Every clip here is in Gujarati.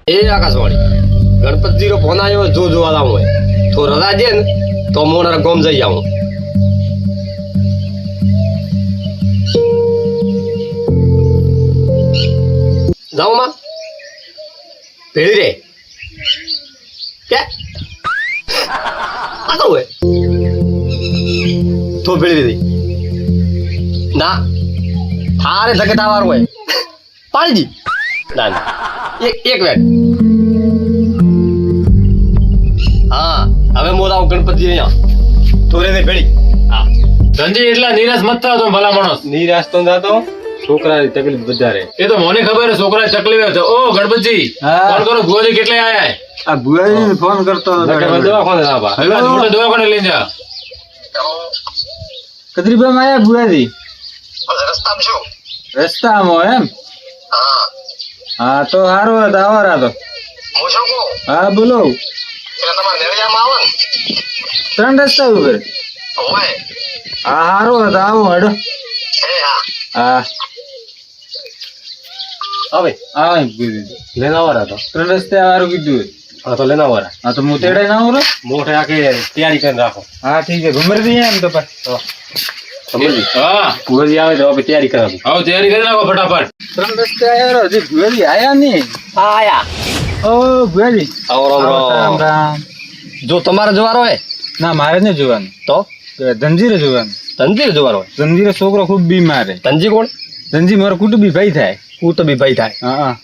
એ આકાશવાણી ગણપતિજી નો ફોન આવ્યો જો જોવા લાવું હોય તો રજા દે ને તો મોના ગોમ જઈ આવું જાઉં માં ભેળી રે કે આ કહું તો ભેળી રે ના થારે ધકેતા વાળું હોય પાડી દી ના ના એક વેટ હા હવે મોરા ગણપતિ અહીંયા તોરે ને ભેળી હા ધનજી એટલા નિરાશ મત થાતો ભલા માણસ નિરાશ તો ના તો છોકરાની તકલીફ વધારે એ તો મને ખબર છે છોકરા તકલીફ છે ઓ ગણપતજી ફોન કરો ભુવાજી કેટલે આયા આ ભુવાજી ફોન કરતો દવાખાને ના બા હવે મોટો દવાખાને લઈ જા કદરીભાઈ આયા ભુવાજી રસ્તામાં છું રસ્તામાં એમ હા હા તો સારું હતો આવો રાતો હું શું કહું હા બોલો એટલે તમારે નેળિયામાં આવો ને 3 રસ્તા ઉપર હોય હા સારું હતો આવો હેડો એ હા હા હવે હા ભુવાજી લેના વાળા તો 3 રસ્તે સારું કીધું હા તો લેના વાળા હા તો હું તેડે ના આવું મોઢે આખે તૈયારી કરીને રાખો હા ઠીક છે ઘુમર દઈએ એમ તો પછી સમજી હા ભુવાજી આવે તો આપણે તૈયારી કરાવું આવો તૈયારી કરી નાખો ફટાફટ 3 રસ્તે આવ્યો હજી ભુવાજી આયા નહીં આયા ઓ ભુવાજી આવો રામ રામ રામ રામ જો તમારે જવારો હોય ના મારે નહીં જોવાનું તો ધનજીરે જોવાનું ધનજી જવારો હોય ધનજીરે છોકરો ખૂબ બીમાર છે ધનજી કોણ ધનજી મારો કુટુંબી ભાઈ થાય હું તો બી ભાઈ થાય હા હા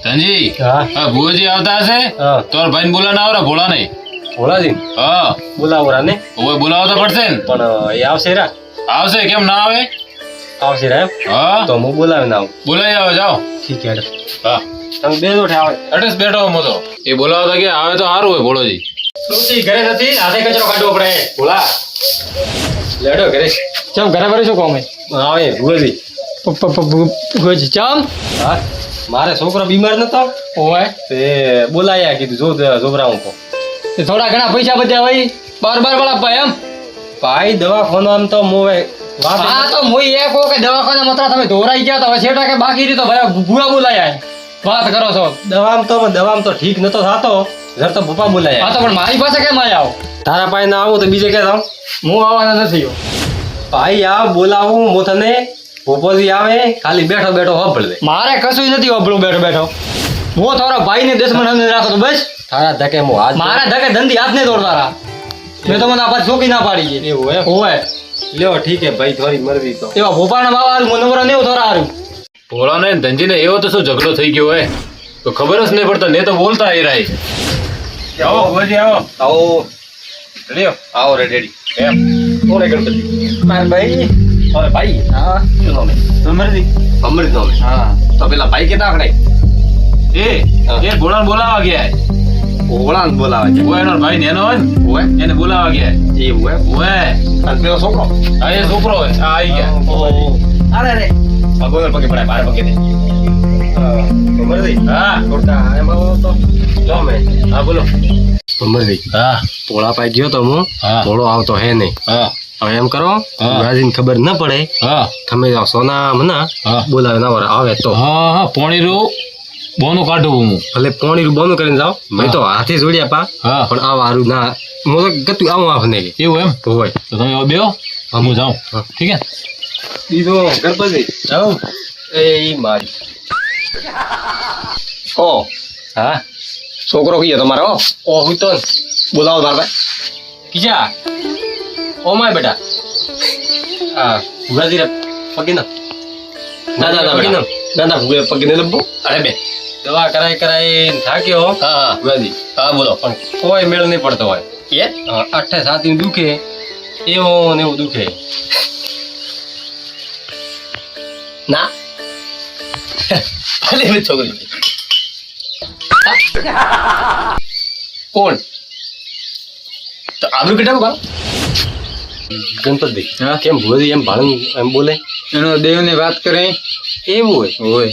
ધનજી હા હા ભુવાજી આવતા હશે હા તો ભાઈ ને બોલા ના આવરા ભોળા નહીં ભોલાજી હા બોલાવો રાને ઓય બોલાવતા પડશે ને પણ એ આવશે રા આવશે કેમ ના આવે આવશે રા હા તો હું બોલાવીને આવું બોલાઈ આવો જાઓ ઠીક છે હા તમે બે જોઠે આવે એડ્રેસ બેઠો હું તો એ બોલાવતા કે આવે તો સારું હોય ભોળોજી તુલસી ઘરે નથી હાથે કચરો કાઢવો પડે ભોલા લેડો ઘરે ચમ ઘરે ભરે શું કોમે આવે ભુવાજી ચમ હા મારે છોકરો બીમાર નતો ઓય તે બોલાયા કીધું જો જોબરાવું તો થોડા ઘણા પૈસા બધા હોય બાર વાળા ભાઈ એમ ભાઈ દવાખાનો આમ તો મોવે વાત હા તો મોઈ એ કહો કે દવાખાના મતરા તમે ધોરાઈ ગયા તો હવે છેટા કે બાકી રહી તો ભરા ભૂવા બોલાયા વાત કરો છો દવામ તો ઠીક નતો થાતો જર તો પપ્પા બોલાયા હા તો પણ મારી પાસે કેમ આયા આવો તારા પાસે ના આવું તો બીજે ક્યાં જાઉં હું આવવાના નથી ભાઈ આ બોલાવું હું તને પોપોજી આવે ખાલી બેઠો બેઠો હોભળ દે મારે કશું નથી વાપરું બેઠો બેઠો હું થોડા ભાઈ ને દેશમાં સમજી રાખો તો બસ તારા ધકે હું હાથ મારા ધકે ધંધી હાથ નહીં તોડવાના મેં તો મને આ પાછી છોકી ના પાડી છે એવું એમ હોય લ્યો ઠીક હે ભાઈ થોડી મરવી તો એવા ભોપાળના બાબા હારું મનોવરા ને એવું થોડા હારું ભોળા ને ધનજી ને એવો તો શું ઝઘડો થઈ ગયો હોય તો ખબર જ નહીં પડતા ને તો બોલતા એ રાય આવો ભુવાજી આવો આવો લ્યો આવો રે ડેડી એમ કોને ગણપતિ માર ભાઈ અરે ભાઈ હા શું નામ સમરજી અમૃત નામ હા તો પેલા ભાઈ કેતા આકડે એ ભોળાને બોલાવા ગયા ઓળાન બોલાવે છે ઓય એનો ભાઈ નેનો હોય ને ઓય એને બોલાવા ગયા એવું એમ ઓય અને પેલો છોકરો આ એ છોકરો હોય આ આવી ગયા અરે રે ભગવાન પગે પડાય બાર પગે દે અમરજી હા થોડતા એમાં તો જો મે હા બોલો અમરજી હા પોળા પાઈ ગયો તો હું હા. પોળો આવતો હે નહીં હા હવે એમ કરો હા. રાજીને ખબર ન પડે હા તમે જાઓ સોના મના હા. બોલાવે ના વર આવે તો હા હા પોણીરું બોનું કાઢું હું ભલે પોણી બોનું કરીને જાઓ મેં તો હાથે જોડ્યા પા હા પણ આ વારું ના હું તો ગતું આવું આવું નહીં એવું એમ તો હોય તો તમે હવે બેહો હું જાઉં હા. ઠીક હે દીધો ગણપતિ જાઉં એ મારી ઓ હા છોકરો કહીએ તમારો ઓ હું તો બોલાવો તાર ભાઈ કીજા ઓ માય બેટા હા ભુગાજી રે પગી ના ના ના ના પગી ના ના ના ભુગે પગી ને લંબો અરે બે દવા કરાઈ થાક્યો હા હા ભુગાજી હા બોલો પણ કોઈ મેળ નહીં પડતો હોય એ અઠે સાતી દુખે એવો ને એવું દુખે ના ભલે મેં છોકરી કોણ તો આબરૂ કેટલા બાળ ગણપતિ હા? કેમ ભુવાજી એમ ભાણ એમ બોલે એનો દેવની વાત કરે એવું હોય હોય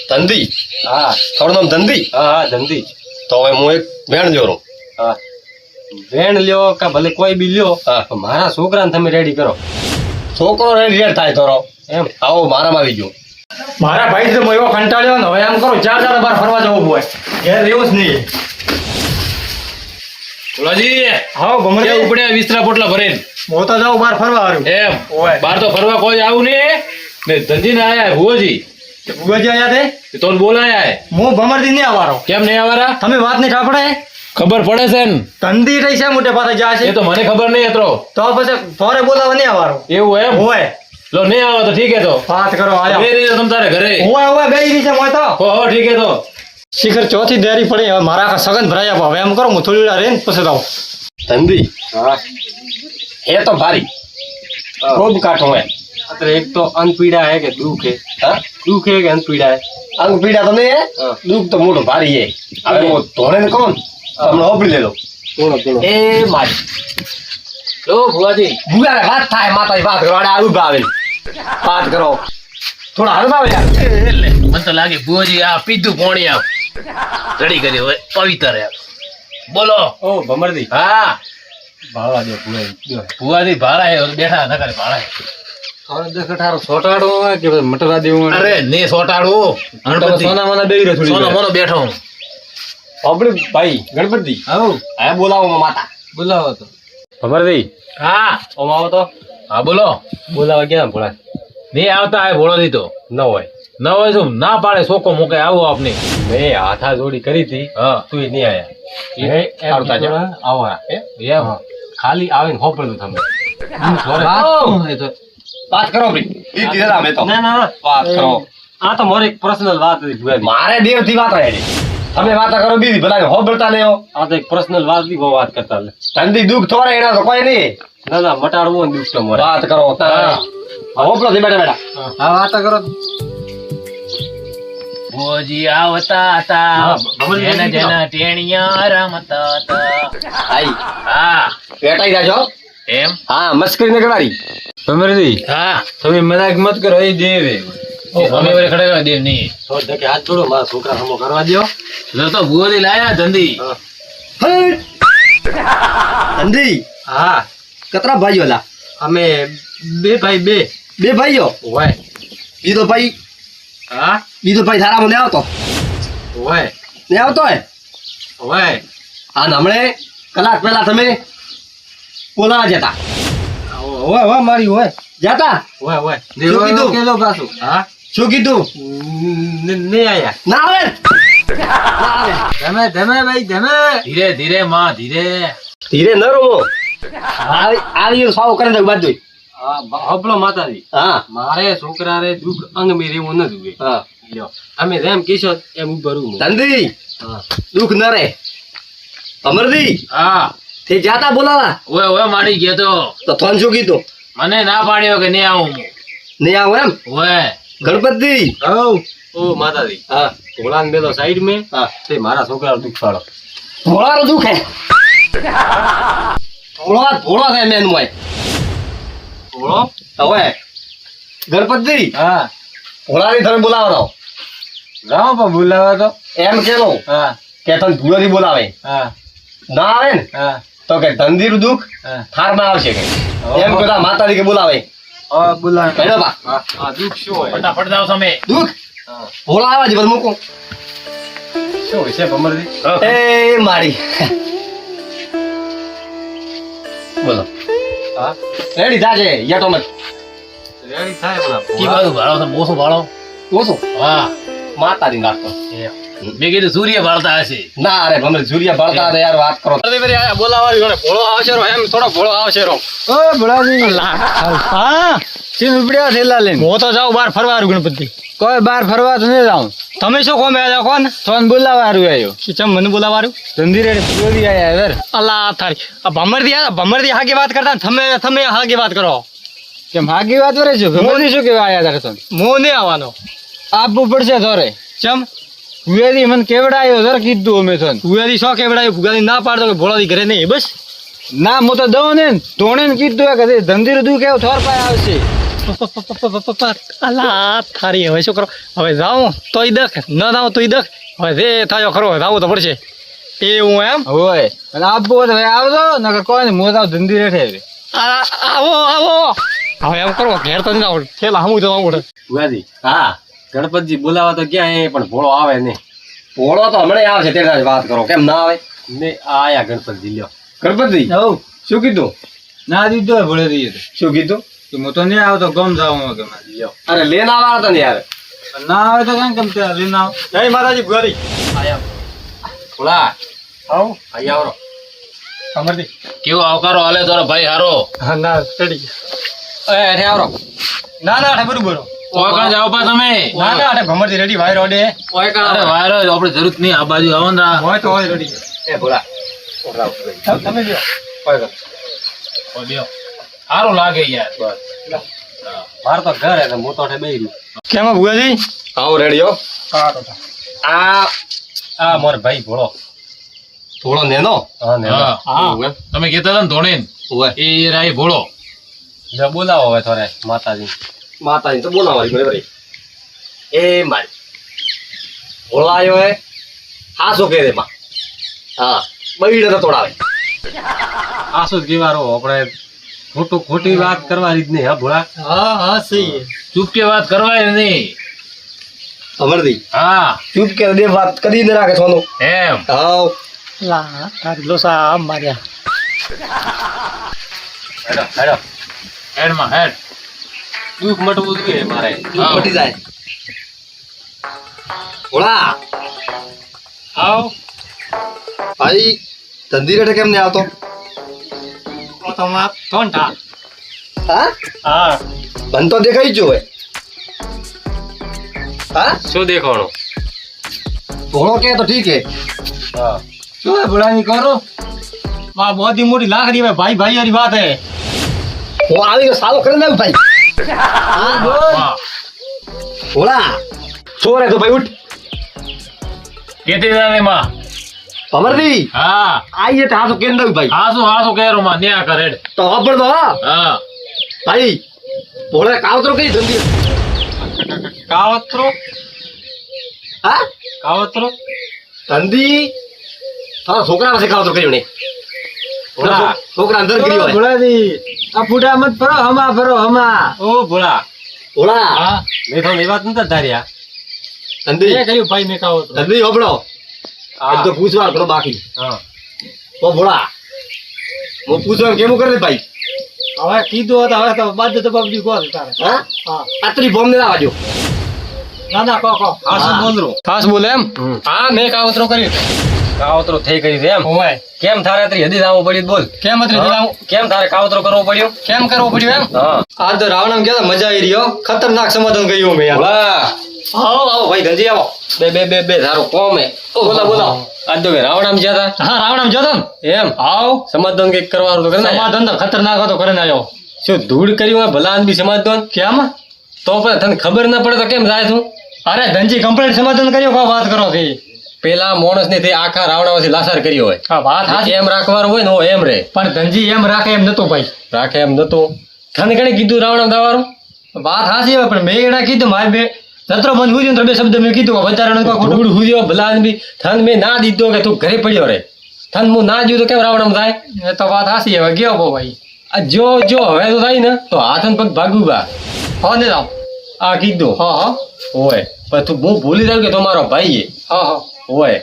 ધંધી હા થોડું નામ ધંધી હા હા ધંધી તો હવે હું એક વેણ જોરો હા વેણ લ્યો કે ભલે કોઈ બી લ્યો હા. પણ મારા છોકરાને તમે રેડી કરો છોકરો રેડ રેડ થાય થોડો એમ આવો મારામાં આવી ગયો મારા ભાઈ તો એવો કંટાળ્યો ને હવે એમ કરો 4 બાર ફરવા જવું હોય ઘેર રહેવું જ નહીં. ભોલાજી હા ભમરજી ક્યાં ઉપડ્યા વિસ્તરા પોટલા ભરીને હું તો જાઉં બહાર ફરવા હારું. એમ ઓય. બાર તો ફરવા કોઈ આવું નહીં ને ધંધીને આયા ભુવોજી ભુવાજી આયા તે તોન બોલાયા હે. હું ભમરજી નહીં આવવાનો. કેમ નહીં આવારા તમે વાત નહીં ઠાપડે ખબર પડે છે ને ધંધી રહી છે મોટે પાસે જાય એ છે તો મને ખબર નહીં હતો તો પછી થોરે બોલાવા નહીં આવવાનો. એવું એમ હોય લો નહીં આવો તો ઠીક હે તો વાત કરો આયા બે રીતે તમ તારે ઘરે હોય બેહી રહી છે મોય તો હો ઠીક હે તો શિખર ચોથી દેરી પડી હવે મારા આખા સગન ભરાઈ આપો હવે એમ કરો હું થોડી વાર રહીને પછી જાઉં. ધંધી એ તો ભારી ખૂબ કાઠો હે અત્યારે એક તો અનપીડા હે કે દુઃખ હે હા દુઃખ હે કે અનપીડા હે અંગ પીડા તો નહીં હે દુઃખ તો મોટું ભારી હે હવે હું ધોણે ને કહું તમને હોપડી લેલો એ મારી લો ભુવાજી ભૂગારે વાત થાય માતાજી વાત કરો આડે આવું ભાવે વાત કરો થોડા હળવા યાર એટલે મને તો લાગે ભુવાજી આ પીધું પોણી આવ રેડી કરી હવે પવિત્ર આવ બોલો ઓ ભમરજી હા ભાળવા દો ભુવાજી ભુવાજી ભાડા હે બેઠા ન કરે ભાડા હે થોડો દેખટારો છોટાડો હોય કે મટવા દેવું અરે ને સોટાડું ગણપતિ સોના મને બેહી રહ્યો સોનો થોડી મોનો બેઠો હું આપણે ભાઈ ગણપતિ આવો આ બોલાવો માતા બોલાવો તો ભમરજી હા ઓમ આવો તો હા બોલો બોલાવા ક્યાં ભોળા નહીં આવતા હે ભોળો દીધો ન હોય ન હોય શું ના પાડે સોકો મૂકે આવો આપને મેં હાથા જોડી કરી હતી હા તું નહીં આયા આવતા જાઓ. આવો એમ ખાલી આવીને હોપડું તમે વાત કરો ભાઈ ઈ કીધેલા મેં તો ના ના વાત કરો આ તો મારી એક પર્સનલ વાત હતી ભુવાજી. મારે દેવથી વાત આયેલી તમે વાતા કરો બીજી ભલા હોબળતા નહીં હો આ તો એક પર્સનલ વાત ની બહુ વાત કરતા લે. ધંધી દુઃખ થોડે એના તો કોઈ નહીં ના ના મટાડવું હોય ને દુઃખ તો મોરે. વાત કરો હોપળો થી બેઠા બેઠા હા વાત કરો ભુવાજી આવતા હતા હા, ભમરજી જેના કીધું. જેના ટેણિયા રમતા હતા આઈ હા બેઠા જાજો એમ હા મસ્કરી ને કરવાની ભમરજી હા તમે મજાક મત કરો એ દેવે અમે વળી ખડે દેવ નહીં થોડો ધકે હાથ છોડો મારા છોકરા હમો કરવા દ્યો. તો ભુવાજી લાયા ધંધી ધંધી હા કતરા ભાઈઓ લા અમે બે ભાઈ બે બે ભાઈઓ હોય બીજો ભાઈ હા બીજો ભાઈ થારામાં ને આવતો હોય ને આવતો હે હોય હા ને હમણે કલાક પહેલા તમે બોલાવા જતા હોય હોય મારી હોય જતા હોય હોય શું કીધું? કેલો પાછું હા શું કીધું નહીં આયા ના આવે ધમે ધમે ભાઈ ધમે ધીરે ધીરે માં ધીરે ધીરે ન રમો આવી સાવ કરે તો બાદ દોય હબળો માતાજી હા મારે છોકરા રે દુઃખ અંગ મે રેવું ન જોઈએ હા લ્યો અમે જેમ કીશો એમ ઉભરું હું. ધંધી હા દુઃખ ન રે અમરદી હા તે જાતા બોલાવા ઓય ઓય માડી ગયો તો થોન શું કીધું મને ના પાડ્યો કે નહીં આવું હું નહીં આવો એમ ઓય ગણપતિ ઓ માતાજી હા ભોળાને મેલો સાઈડ મે હા તે મારા છોકરા દુઃખ પાડો ભોળાનો દુઃખ હે ભોળા થાય મેન મોય ભોળો હવે ગણપતિ હા ભોળાની તમે બોલાવવાનો ગાવ પણ બોલાવા તો એમ કેલો હા કે તને ભૂલોથી બોલાવે હા ના આવે ને હા તો કે ધંધીનું દુઃખ હા થારમાં આવશે કે એમ કહેતા માતાજી કે બોલાવે બોલાવે કહેજો બા હા દુઃખ શું હોય ફટાફટ જાઓ તમે દુઃખ હા. ભોળા આવા જ બધું મૂકો શું હોય છે ભમરજી એ મારી બોલો હા રેડી થાજે યટો મત રેડી થાય પેલા કી બાજુ ભાળો છો મોસો ભાળો ઓછું હા માતાજી નાખતો મેં કીધું સૂર્ય ભાળતા હશે ના અરે ભલે જુરિયા બળતા હતા યાર વાત કરો બોલાવા ભોળો આવશે રો એમ થોડો ભોળો આવશે રો ઓ ભોળાજી હા ચીન ઉપડ્યા થેલા લઈને હું તો જાઉં બહાર ફરવા હારું ગણપતિ કોઈ બહાર ફરવા તો નહીં જાઉં તમે શું કોમ આવ્યા કોણ ફોન બોલાવા હારું આવ્યો ચમ મને બોલાવા હારું ધંધી રે બોલી આયા યાર અલ્લા થારી આ ભમરદી હાગી વાત કરતા તમે હાગી વાત કરો કેમ હાગી વાત કરે છે ભમરદી શું કેવા આયા તારે તો મો નહીં આવવાનો આપવું પડશે થોરે ચમ ભુયાદી મને કેવડાયો સર કીધું અમે તો ભુયાદી શું કેવડાયો ભુગાદી ના પાડતો કે ભોળાદી ઘરે નહીં બસ ના હું તો દઉં ને ધોણે ને કીધું કે ધંધી દુઃખ કેવું થોર પાય આવશે અલા થારી હવે શું કરો હવે જાઉં તોય દખ ન જાઉં તોય દખ હવે જે થાયો ખરો જાવું તો પડશે એવું એમ હોય અને આપવું તો હવે આવજો નકર કોઈ ને મોં ધંધી રેઠે આવો હવે એમ કરો ઘેર તો ના આવડે થેલા હમું તો આવડે ભુવાજી હા ગણપતજી બોલાવા તો ક્યાં એ પણ ભોળો આવે નહીં. ભોળો તો હમણાં આવે છે તેના જ વાત કરો, કેમ ના આવે? ને આયા ગણપતજી લ્યો. ગણપતજી શું કીધું? ના દીધો ભળે રહીએ તો શું કીધું? કે હું તો નહીં આવતો ગમ જાઉં કે લ્યો. અરે લેન આવવાના હતા ને યાર. ના આવે તો કેમ ત્યાં લઈને આવ. જય માતાજી ભુવાજી. આયા ભોળા આવ આઈ આવરો. અમરજી. કેવો આવકારો હાલે તારો ભાઈ હારો? હા ના ચડી ગયા. એ અરે આવરો. ના ના આઠે બરોબર. ઓળખાણ જાઓ પા તમે? ના ના આઠે ભમરજી રેડી ભાઈ રોડે. ઓય કા અરે વાયરો આપણે જરૂર જ નહીં, આ બાજુ આવો ને. હોય તો હોય રેડી. એ ભોળા. તમે લ્યો. ઓય કા. બેહો. સારું લાગે યાર. બસ. માર તો ઘર હે તો હું તો અઠે બેહી રહ્યો. કેમ ભુવાજી? આવો રેડિયો. હા તો આ મોર ભાઈ ભોળો. ભોળો નેનો? હા નેનો. હા. તમે કહેતા હતા ને ધોળીને? ઓય. એ રાય ભોળો. લે બોલાવો હવે થોરે માતાજી. માતાજી તો બોલાવવાની બરાબર. એ મારી ભોળો આવ્યો હે. હા શું કહે રે માં? હા બૈડે તો તોડાવે. આ શું કહેવારો આપણે ખોટી વાત કરવાની જ નહીં. હા ભોળા. હા હા સહી. ચૂપકે વાત કરવાય નહીં. અમરજી હા ચૂપ કે દે વાત કરી ન રાખે સોનું. એમ. હાવ. લા તારી લોસા આમ માર્યા. હેડો હેડો. હેડમાં હેડ. દુઃખ મટવું જોઈએ મારે. દુઃખ હાવ. મટી જાય. ભોળા આવ ભાઈ ધંધી રેટે કેમ નહીં આવતો? તો તમાર કોણટા. હા હા મન તો દેખાઈ જ જોવે. હા શું દેખાણું? ભોળો કે તો ઠીક હે. હા શું હે ભુલાની કરો? વાહ મોટી મોટી લાકડી હે ભાઈ ભાઈ વાળી વાત હે. હું આવી ગયો સાલો કરીને આવ્યો ભાઈ. હા બોલ. વાહ. ભોળા છોરે તો ભાઈ ઉઠ. કેતી જાને માં? અમરજી હા આઈએ તો હાથો કેમ દઉં ભાઈ? હાસું કેરો માં ન્યા કર હેડ. તો ખબર તો હા હા ભાઈ ભોળે કાવતરો કઈ ધંધી? કાવતરો હા કાવતરો ધંધી તારા છોકરા પાસે કાવતરો કર્યો ને? ભોળા. છોકરા અંદર ગયો હોય. ભુલાજી આ ફૂટા મત ફરો હમા ફરો હમા. ઓ ભોળા ભોળા હા મેં તો એ વાત નતા ધાર્યા. એ ધંધી કર્યું ભાઈ મેં કાવતરો. ધંધી હોબળો. એ તો પૂછવા કરો બાકી. હા ઓ ભોળા હું પૂછવા કેવું કરે ભાઈ? હવે કીધું હતા હવે તો બાદ તો બાબડી કોલ તારે. હા હા આતરી બોમ્બ ને લાવજો. ના ના કો હા. બોલરો ખાસ બોલે એમ. હા મેં કાવતરો કર્યું. કાવતરો થઈ કરી છે એમ? ઓય કેમ થારે આતરી હદી લાવવું પડ્યું બોલ? કેમ હતી હા? કેમ તારે કાવતરો કરવો પડ્યો? કેમ કરવું પડ્યું એમ? હા આ તો રાવણ ગયા મજા આવી રહ્યો ખતરનાક સમાધાન કર્યું મેં યાર. ભોળા આવો આવો ભાઈ ધંધી આવો. બે તારું કોમ હે. બોલા બોલા આજ તો રાવણામ જ્યાં હતા. હા રાવણ જોતો ને એમ આવ સમાધાન કઈક કરવાનું તો કરે ને. સમાધાન તો ખતરનાક હતો કરીને આવ્યો. શું ધૂળ કર્યું હોય ભલા આદમી સમાધાન? કેમ? તો પણ તને ખબર ના પડે તો કેમ જાય તું? અરે ધનજી કમ્પ્લીટ સમાધાન કર્યો કો વાત કરો થી. પેલા માણસ ને તે આખા રાવણામાંથી લાસાર કર્યો હોય. હા વાત હાચી. એમ રાખવાનું હોય ને ઓ એમ રે. પણ ધનજી એમ રાખે એમ નતો ભાઈ. રાખે એમ નતો. તને કણે કીધું રાવણામ દાવાનું? વાત હાચી હોય પણ મેં એના કીધું મારે બે જત્રો બંધ હુજ્યું તો બે શબ્દ મેં કીધું વધારે કોઈ ખોટું. ધૂળ હુદ્યો ભલા આદમી. તને મેં ના દીધો કે તું ઘરે પડ્યો રે. તને હું ના દીધું તો કેમ રાવણામ થાય? એ તો વાત હાચી હવે ગયો કો ભાઈ. આ જો હવે તો થાય ને તો હાથ ને પગ ભાગવું બા. હો ને જાવ. આ કીધું હા હા હોય પણ તું હું ભૂલી જાઉં કે તો મારો ભાઈ હે. હા હા હોય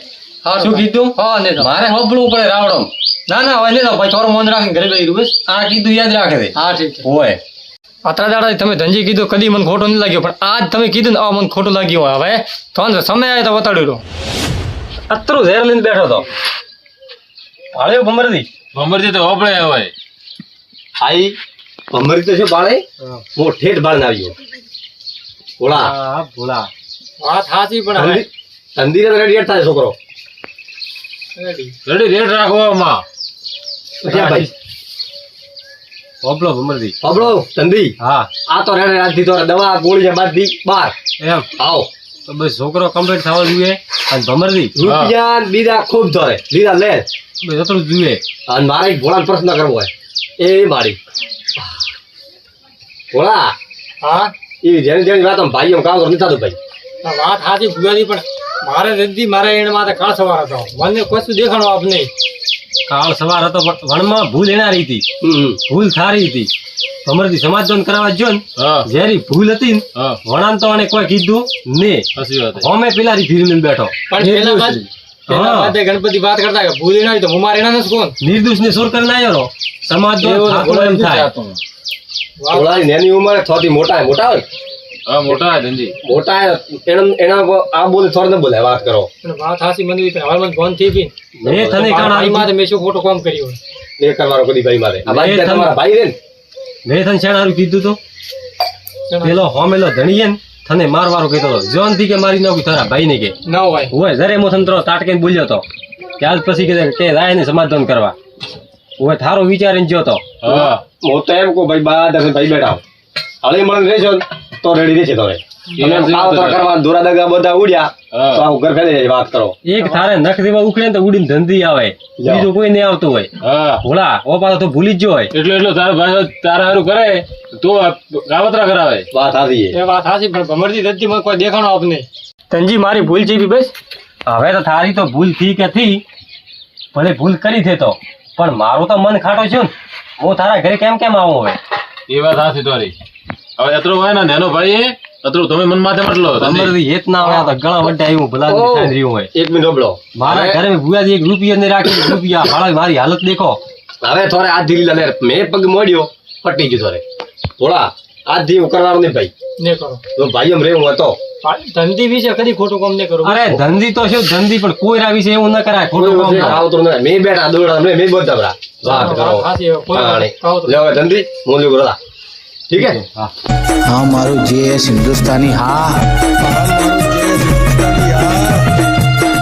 હારું. શું કીધું? હા ને જાવ. મારે હોબળવું પડે રાવણમ. ના ના હવે ને જાવ ભાઈ થોડો મન રાખીને ઘરે બેહી રહ્યું બસ. આ કીધું યાદ રાખે છે. હા ઠીક છે. હોય અત્રા દાડા તમે ધનજી કીધું કદી મને ખોટું નહીં લાગ્યો પણ આજ તમે કીધું ને આ મને ખોટું લાગ્યું હોય. હવે તો સમય આવે તો બતાડ્યું રહ્યો. અત્રું ઝેર લઈને બેઠો તો હાળ્યો ભમરદી. ભમરજી તો હોપળે હોય. આઈ ભમરી તો છે બાળે હું ઠેઠ બાળ આવ્યો. ભોળા હા ભોળા વાત સાચી પણ હવે ધંધી રેડી થાય છોકરો. રેડી રેડ રાખવામાં. ક્યાં ભાઈ હોપળો ભમરજી. હબળો ધંધી. હા આ તો રેડે રાખી તો દવા ગોળી છે બાદ દી બાર એમ. આવો તો બસ છોકરો કમ્પ્લીટ થવા જોઈએ. અને ભમરજી રૂપિયા ને બીજા ખૂબ ધોરે લીધા લે. બસ એટલું જ જોઈએ. અને મારે એક ભોળાને પ્રશ્ન કરવો હોય એ મારી ભોળા. હા એવી જેની જેની વાત ભાઈ કામ નથી થતું ભાઈ. વાત સાચી ભૂલાજી પણ મારે નથી મારે એને માથે કાળ સવાર હતો મને કશું દેખાણો આપ નહીં. કાળ સવાર હતો પણ વણમાં ભૂલ એનારી હતી. ભૂલ થારી હતી. તમારાથી સમાધાન કરાવવા જો ને હા જેરી ભૂલ હતી ને હા વણાન તો આને કોઈ કીધું ને સાચી વાત છે. અમે પેલારી ફીરીને બેઠો પણ પેલા બાદ ગણપતિ વાત કરતા કે ભૂલી ના હોય તો હું મારે એના કોણ નિર્દોષ ને સોર કરીને આવ્યો રો સમાધાન થાતો એમ થાય ઓલાની નાની ઉંમરે થોડી મોટા હોય હા મોટા ધનજી મોટા એના આ બોલે થોડે બોલે વાત કરો પણ વાત હાસી મને પણ હવે મને ફોન થઈ ગઈ મેં તને કાણ મારી આવી માથે મેં શું ખોટું કામ કર્યું એ કરવાનો કદી ભાઈ મારે આ ભાઈ એ તમે- તમારા ભાઈ રે ને મેં તને શેણારું કીધું તો પેલો હોમેલો ધણીએ ને તને મારવારો કહેતો હતો જોન થી કે મારી નાખું તારા ભાઈ ને કે ના હોય ઓય જરે મો તંત્રો તાટકે બોલ્યો તો ત્યાર પછી કે રાય ને સમાધાન કરવા ઓય થારો વિચારીને જ્યો તો હા હું તો એમ કહું ભાઈ બા દસ ભાઈ બેઠા હળી મળીને રહેજો ને તો રેડી રહેશે તો તમે કાવતરા કરવા દોરા દગા બધા ઉડ્યા હા. તો આવું ઘર ફેલે વાત કરો એક થારે નખ દેવા ઉખડે ને તો ઉડીને ધંધી આવે બીજું કોઈ નહીં આવતું હોય હા ભોળા ઓ પાછો તો ભૂલી જ જો હોય એટલે તારા ભાઈ તારા હારું કરે તો કાવતરા કરાવે વાત સાચી છે એ વાત હાસી પણ ભમરજી ધરતી મને કોઈ દેખાણો આપ નહીં તંજી મારી ભૂલ છે બી બસ હવે તો થારી તો ભૂલ થી કે થી ભલે ભૂલ કરી છે તો પણ મારું તો મન ખાટો છે ને હું તારા ઘરે કેમ કેમ આવું હવે એ વાત સાચી તારી હવે અતરો હોય ને નેનો ભાઈ અતરો તમે મન માથે મટલો તમારે હેત ના હોય તો ઘણા વડે આવ્યું ભલા રહ્યું હોય એક મિનિટ ડબલો મારા ઘરે મેં ભુવાજી એક રૂપિયા ને રાખી રૂપિયા હાળા મારી હાલત દેખો હવે થોડે આ ધીરી લે મેં પગ મોડ્યો પટી ગયું થોડે થોડા આ ધી કરવાનું નહીં ભાઈ ને કરો તો ભાઈ એમ રેવું હતો ધંધી વિશે કદી ખોટું કામ નહીં કરું અરે ધંધી તો શું ધંધી પણ કોઈ રાવી છે એવું ન કરાય ખોટું કામ ના. આવતું નથી મેં બેઠા દોડા મેં બોલતા બરા વાત કરો હાસી હવે કોઈ હા, નહીં. કાવતરું. લે હવે ધંધી મોલ્યું કરો ઠીક હે હા हाँ मारो जेएस हिंदुस्तानी हाँ